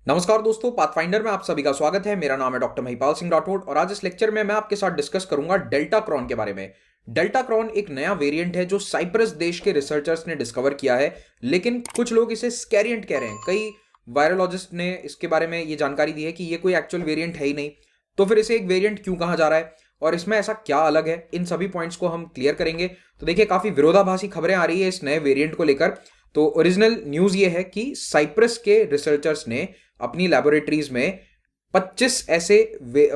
नमस्कार दोस्तों, पाथफाइंडर में आप सभी का स्वागत है। मेरा नाम है डॉक्टर महिपाल सिंह राठौड़ और आज इस लेक्चर में मैं आपके साथ डिस्कस करूंगा डेल्टा क्रॉन के बारे में। डेल्टा क्रॉन एक नया वेरिएंट है जो साइप्रस देश के रिसर्चर्स ने डिस्कवर किया है, लेकिन कुछ लोग इसे स्कैरिएंट कह रहे हैं। कई वायरोलॉजिस्ट ने इसके बारे में ये जानकारी दी है कि ये कोई एक्चुअल वेरिएंट है ही नहीं। तो फिर इसे एक वेरिएंट क्यों कहा जा रहा है और इसमें ऐसा क्या अलग है, इन सभी पॉइंट्स को हम क्लियर करेंगे। तो देखिए, काफी विरोधाभासी खबरें आ रही है इस नए वेरिएंट को लेकर। तो ओरिजिनल न्यूज ये है कि साइप्रस के रिसर्चर्स ने अपनी लैबोरेटरीज में 25 ऐसे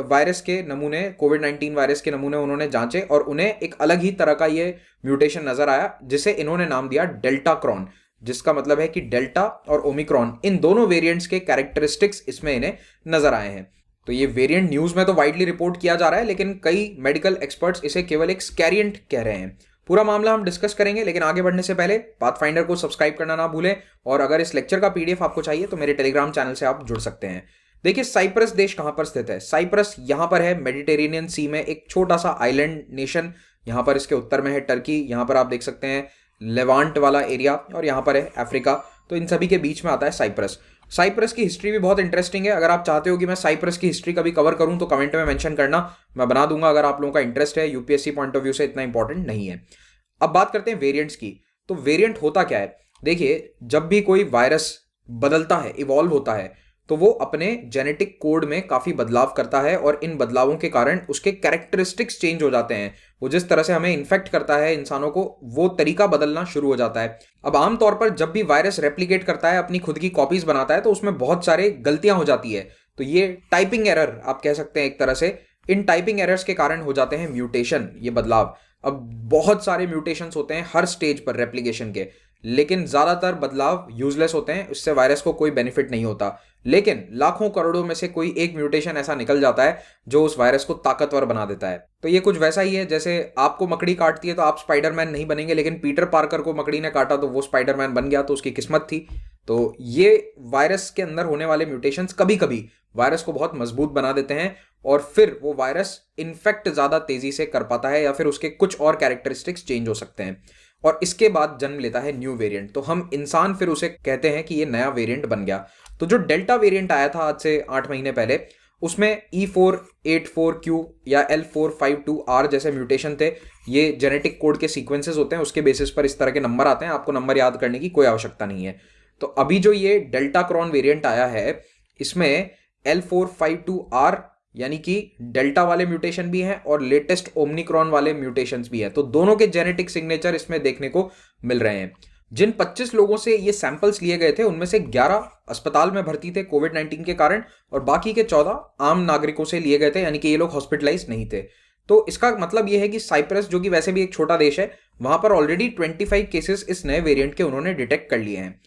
वायरस के नमूने, कोविड-19 वायरस के नमूने उन्होंने जांचे और उन्हें एक अलग ही तरह का ये म्यूटेशन नजर आया, जिसे इन्होंने नाम दिया डेल्टा क्रॉन, जिसका मतलब है कि डेल्टा और ओमिक्रॉन इन दोनों वेरिएंट्स के कैरेक्टरिस्टिक्स इसमें इन्हें नजर आए हैं। तो ये वेरिएंट न्यूज में तो वाइडली रिपोर्ट किया जा रहा है, लेकिन कई मेडिकल एक्सपर्ट्स इसे केवल एक स्कैरिएंट कह रहे हैं। पूरा मामला हम डिस्कस करेंगे, लेकिन आगे बढ़ने से पहले पाथफाइंडर को सब्सक्राइब करना ना भूलें और अगर इस लेक्चर का पीडीएफ आपको चाहिए तो मेरे टेलीग्राम चैनल से आप जुड़ सकते हैं। देखिए, साइप्रस देश कहां पर स्थित है। साइप्रस यहां पर है मेडिटेरेनियन सी में, एक छोटा सा आइलैंड नेशन। यहां पर इसके उत्तर में है टर्की, यहां पर आप देख सकते हैं लेवांट वाला एरिया, और यहां पर है अफ्रीका। तो इन सभी के बीच में आता है साइप्रस। साइप्रस की हिस्ट्री भी बहुत इंटरेस्टिंग है। अगर आप चाहते हो कि मैं साइप्रस की हिस्ट्री कभी कवर करूं तो कमेंट में मेंशन करना, मैं बना दूंगा अगर आप लोगों का इंटरेस्ट है। यूपीएससी पॉइंट ऑफ व्यू से इतना इंपॉर्टेंट नहीं है। अब बात करते हैं वेरिएंट्स की। तो वेरिएंट होता क्या है? देखिए, जब भी कोई वायरस बदलता है, इवॉल्व होता है, तो वो अपने जेनेटिक कोड में काफी बदलाव करता है और इन बदलावों के कारण उसके कैरेक्टरिस्टिक्स चेंज हो जाते हैं। वो जिस तरह से हमें इन्फेक्ट करता है इंसानों को, वो तरीका बदलना शुरू हो जाता है। अब आमतौर पर जब भी वायरस रेप्लिकेट करता है, अपनी खुद की कॉपीज बनाता है, तो उसमें बहुत सारे गलतियां हो जाती है। तो ये टाइपिंग एरर आप कह सकते हैं एक तरह से। इन टाइपिंग एरर्स के कारण हो जाते हैं म्यूटेशन, ये बदलाव। अब बहुत सारे म्यूटेशंस होते हैं हर स्टेज पर रेप्लिकेशन के, लेकिन ज्यादातर बदलाव यूजलेस होते हैं, इससे वायरस को कोई बेनिफिट नहीं होता। लेकिन लाखों करोड़ों में से कोई एक म्यूटेशन ऐसा निकल जाता है जो उस वायरस को ताकतवर बना देता है। तो ये कुछ वैसा ही है जैसे आपको मकड़ी काटती है तो आप स्पाइडरमैन नहीं बनेंगे, लेकिन पीटर पार्कर को मकड़ी ने काटा तो वो स्पाइडरमैन बन गया, तो उसकी किस्मत थी। तो ये वायरस के अंदर होने वाले म्यूटेशंस कभी कभी वायरस को बहुत मजबूत बना देते हैं और फिर वो वायरस इन्फेक्ट ज्यादा तेजी से कर पाता है या फिर उसके कुछ और कैरेक्टरिस्टिक्स चेंज हो सकते हैं और इसके बाद जन्म लेता है न्यू वेरिएंट। तो हम इंसान फिर उसे कहते हैं कि ये नया वेरिएंट बन गया। तो जो डेल्टा वेरिएंट आया था आज से 8 महीने पहले, उसमें E484Q या L452R जैसे म्यूटेशन थे। ये जेनेटिक कोड के सीक्वेंसेस होते हैं, उसके बेसिस पर इस तरह के नंबर आते हैं। आपको नंबर याद करने की कोई आवश्यकता नहीं है। तो अभी जो ये डेल्टा क्रॉन वेरिएंट आया है, इसमें L452R यानी कि डेल्टा वाले म्यूटेशन भी हैं और लेटेस्ट ओमनिक्रॉन वाले म्यूटेशंस भी हैं। तो दोनों के जेनेटिक सिग्नेचर इसमें देखने को मिल रहे हैं। जिन 25 लोगों से ये सैंपल्स लिए गए थे, उनमें से 11 अस्पताल में भर्ती थे कोविड-19 के कारण और बाकी के 14 आम नागरिकों से लिए गए थे, यानी कि ये लोग हॉस्पिटलाइज नहीं थे। तो इसका मतलब ये है कि साइप्रस, जो कि वैसे भी एक छोटा देश है, वहां पर ऑलरेडी 25 केसेस इस नए वेरिएंट के उन्होंने डिटेक्ट कर लिए हैं।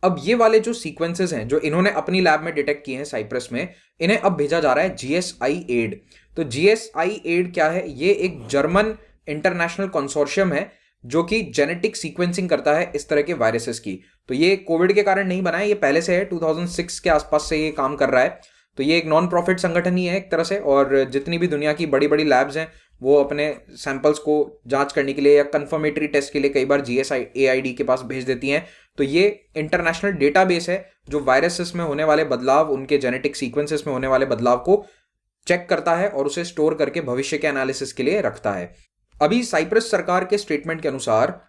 अब ये वाले जो सीक्वेंसेस हैं जो इन्होंने अपनी लैब में डिटेक्ट किए हैं साइप्रस में, इन्हें अब भेजा जा रहा है जीएसआई एड। तो जीएसआई एड क्या है? ये एक जर्मन इंटरनेशनल कंसोर्शियम है जो कि जेनेटिक सीक्वेंसिंग करता है इस तरह के वायरसेस की। तो ये कोविड के कारण नहीं बना है, ये पहले से है, 2006 के आसपास से ये काम कर रहा है। तो ये एक नॉन प्रॉफिट संगठन ही है एक तरह से, और जितनी भी दुनिया की बड़ी बड़ी लैब्स हैं वो अपने सैंपल्स को जांच करने के लिए या कंफर्मेटरी टेस्ट के लिए कई बार जीएसआई के पास भेज देती हैं। तो ये इंटरनेशनल डेटाबेस है जो वायरसेस में होने वाले बदलाव, उनके जेनेटिक सीक्वेंसेस में होने वाले बदलाव को चेक करता है और उसे स्टोर करके भविष्य के एनालिसिस के लिए रखता है। अभी साइप्रस सरकार के स्टेटमेंट के अनुसार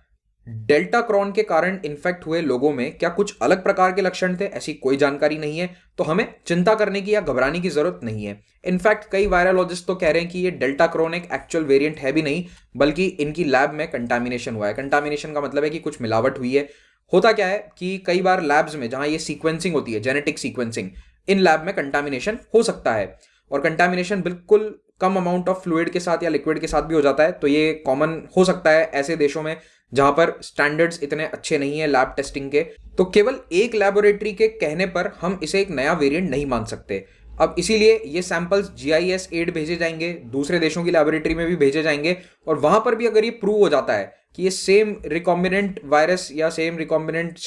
डेल्टा क्रॉन के कारण इन्फेक्ट हुए लोगों में क्या कुछ अलग प्रकार के लक्षण थे, ऐसी कोई जानकारी नहीं है। तो हमें चिंता करने की या घबराने की जरूरत नहीं है। इनफैक्ट कई वायरोलॉजिस्ट तो कह रहे हैं कि ये डेल्टा क्रॉन एक एक्चुअल वेरिएंट है भी नहीं, बल्कि इनकी लैब में कंटामिनेशन हुआ है। कंटामिनेशन का मतलब है कि कुछ मिलावट हुई है। होता क्या है कि कई बार लैब्स में जहां ये सीक्वेंसिंग होती है, जेनेटिक सीक्वेंसिंग, इन लैब में कंटामिनेशन हो सकता है और कंटामिनेशन बिल्कुल कम अमाउंट ऑफ फ्लूइड के साथ या लिक्विड के साथ भी हो जाता है। तो ये कॉमन हो सकता है ऐसे देशों में जहां पर स्टैंडर्ड्स इतने अच्छे नहीं है लैब टेस्टिंग के। तो केवल एक लैबोरेटरी के कहने पर हम इसे एक नया वेरिएंट नहीं मान सकते। अब इसीलिए ये सैंपल्स जीआईएस एड भेजे जाएंगे, दूसरे देशों की लैबोरेटरी में भी भेजे जाएंगे और वहां पर भी अगर ये प्रूव हो जाता है कि ये सेम रिकॉम्बिनेंट वायरस या सेम रिकॉम्बिनेंट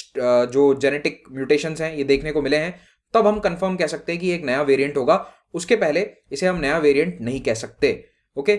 जो जेनेटिक म्यूटेशंस हैं ये देखने को मिले हैं, तब हम कंफर्म कह सकते हैं कि एक नया वेरिएंट होगा। उसके पहले इसे हम नया वेरिएंट नहीं कह सकते। ओके,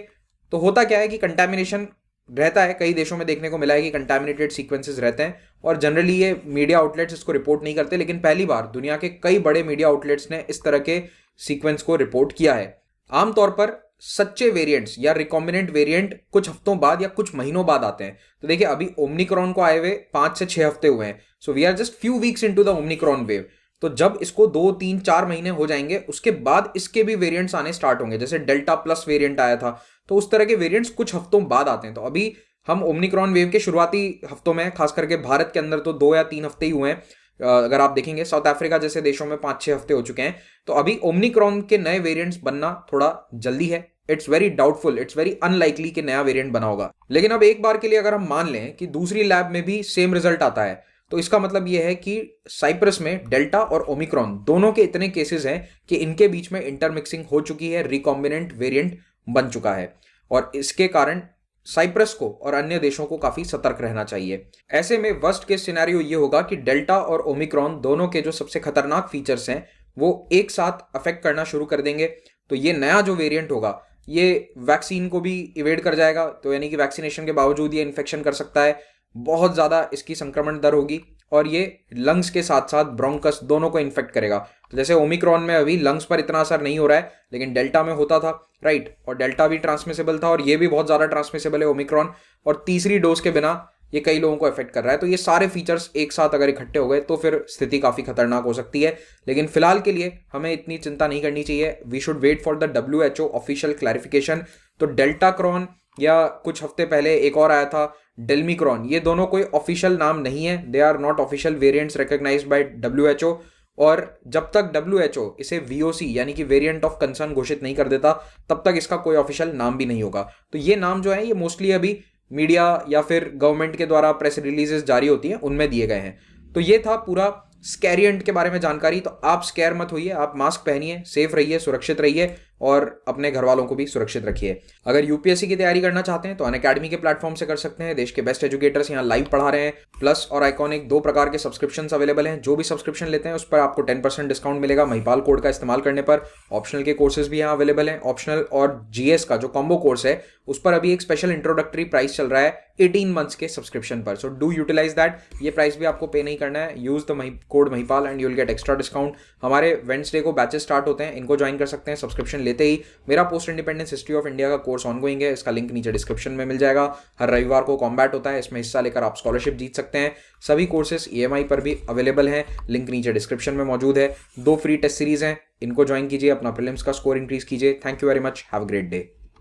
तो होता क्या है कि कंटामिनेशन रहता है, कई देशों में देखने को मिला है कि कंटामिनेटेड सीक्वेंसेस रहते हैं और जनरली ये मीडिया आउटलेट्स इसको रिपोर्ट नहीं करते, लेकिन पहली बार दुनिया के कई बड़े मीडिया आउटलेट्स ने इस तरह के सीक्वेंस को रिपोर्ट किया है। आमतौर पर सच्चे वेरिएंट्स या रिकॉम्बिनेंट वेरिएंट कुछ हफ्तों बाद या कुछ महीनों बाद आते हैं। तो देखिए अभी ओमिक्रॉन को आए हुए 5 से 6 हफ्ते हुए हैं, so we are just few weeks into the Omicron wave. तो जब इसको 2, 3, 4 महीने हो जाएंगे उसके बाद इसके भी वेरिएंट्स आने स्टार्ट होंगे, जैसे डेल्टा प्लस वेरिएंट आया था, तो उस तरह के वेरिएंट्स कुछ हफ्तों बाद आते हैं। तो अभी हम ओमिक्रॉन वेव के शुरुआती हफ्तों में, खास करके भारत के अंदर तो 2 या 3 हफ्ते ही हुए हैं। अगर आप देखेंगे साउथ अफ्रीका जैसे देशों में 5-6 हफ्ते हो चुके हैं। तो अभी ओमिक्रॉन के नए वेरिएंट्स बनना थोड़ा जल्दी है। It's very doubtful, it's very unlikely कि नया वेरिएंट बना होगा। लेकिन अब एक बार के लिए अगर हम मान लें कि दूसरी लैब में भी सेम रिजल्ट आता है, तो इसका मतलब यह है कि साइप्रस में डेल्टा और ओमिक्रॉन दोनों के इतने केसेस हैं कि इनके बीच में इंटरमिक्सिंग हो चुकी है, रिकॉम्बिनेंट वेरिएंट बन चुका है, और इसके कारण साइप्रस को और अन्य देशों को काफी सतर्क रहना चाहिए। ऐसे में वर्स्ट केस सिनेरियो ये होगा कि डेल्टा और ओमिक्रॉन दोनों के जो सबसे खतरनाक फीचर्स हैं वो एक साथ अफेक्ट करना शुरू कर देंगे। तो ये नया जो वेरिएंट होगा ये वैक्सीन को भी इवेड कर जाएगा, तो यानी कि वैक्सीनेशन के बावजूद ये इन्फेक्शन कर सकता है, बहुत ज़्यादा इसकी संक्रमण दर होगी, और ये लंग्स के साथ साथ ब्रोंकस दोनों को इन्फेक्ट करेगा। तो जैसे ओमिक्रॉन में अभी लंग्स पर इतना असर नहीं हो रहा है, लेकिन डेल्टा में होता था, राइट, और डेल्टा भी ट्रांसमिसेबल था और ये भी बहुत ज़्यादा ट्रांसमिसेबल है ओमिक्रॉन, और तीसरी डोज के बिना ये कई लोगों को अफेक्ट कर रहा है। तो ये सारे फीचर्स एक साथ अगर इकट्ठे हो गए तो फिर स्थिति काफ़ी खतरनाक हो सकती है। लेकिन फिलहाल के लिए हमें इतनी चिंता नहीं करनी चाहिए। We should wait for the WHO official clarification. तो डेल्टा क्रॉन या कुछ हफ्ते पहले एक और आया था डेल्मिक्रॉन, ये दोनों कोई ऑफिशियल नाम नहीं है, they are not official variants recognised by WHO। और जब तक WHO इसे VOC यानी कि वेरिएंट ऑफ कंसर्न घोषित नहीं कर देता, तब तक इसका कोई ऑफिशियल नाम भी नहीं होगा। तो ये नाम जो है ये मोस्टली अभी मीडिया या फिर गवर्नमेंट के द्वारा प्रेस रिलीजेस जारी होती हैं उनमें दिए गए हैं। तो ये था पूरा स्कैरिएंट के बारे में जानकारी। तो आप स्कैर मत होइए, आप मास्क पहनिए, सेफ रहिए, सुरक्षित रहिए और अपने घर वालों को भी सुरक्षित रखिए। अगर यूपीएससी की तैयारी करना चाहते हैं तो अनअकैडमी के प्लेटफॉर्म से कर सकते हैं। देश के बेस्ट एजुकेटर्स यहाँ लाइव पढ़ा रहे हैं। प्लस और आइकॉनिक 2 प्रकार के सब्सक्रिप्शन अवेलेबल हैं। जो भी सब्सक्रिप्शन लेते हैं उस पर आपको 10% डिस्काउंट मिलेगा महिपाल कोड का इस्तेमाल करने पर। ऑप्शनल के कोर्सेज भी यहाँ अवेलेबल हैं। ऑप्शनल और GS का जो कॉम्बो कोर्स है उस पर अभी एक स्पेशल इंट्रोडक्टरी प्राइस चल रहा है 18 मंथ्स के सब्सक्रिप्शन पर। So do utilise that. ये प्राइस भी आपको पे नहीं करना है। Use the code Mahipal and you will get extra discount. हमारे वेडनेसडे को बैचेस स्टार्ट होते हैं, इनको ज्वाइन कर सकते हैं सब्सक्रिप्शन लेते ही। मेरा post independence history of India का कोर्स ऑनगोइंग है, इसका लिंक नीचे डिस्क्रिप्शन में मिल जाएगा। हर रविवार को कॉम्बैट होता है, इसमें हिस्सा लेकर आप स्कॉलरशिप जीत सकते हैं। सभी कोर्सेज EMI पर भी अवेलेबल हैं, लिंक नीचे डिस्क्रिप्शन में मौजूद है। 2 फ्री टेस्ट सीरीज हैं, इनको ज्वाइन कीजिए, अपना प्रीलिम्स का स्कोर इंक्रीज कीजिए। Thank you very much, have a great day.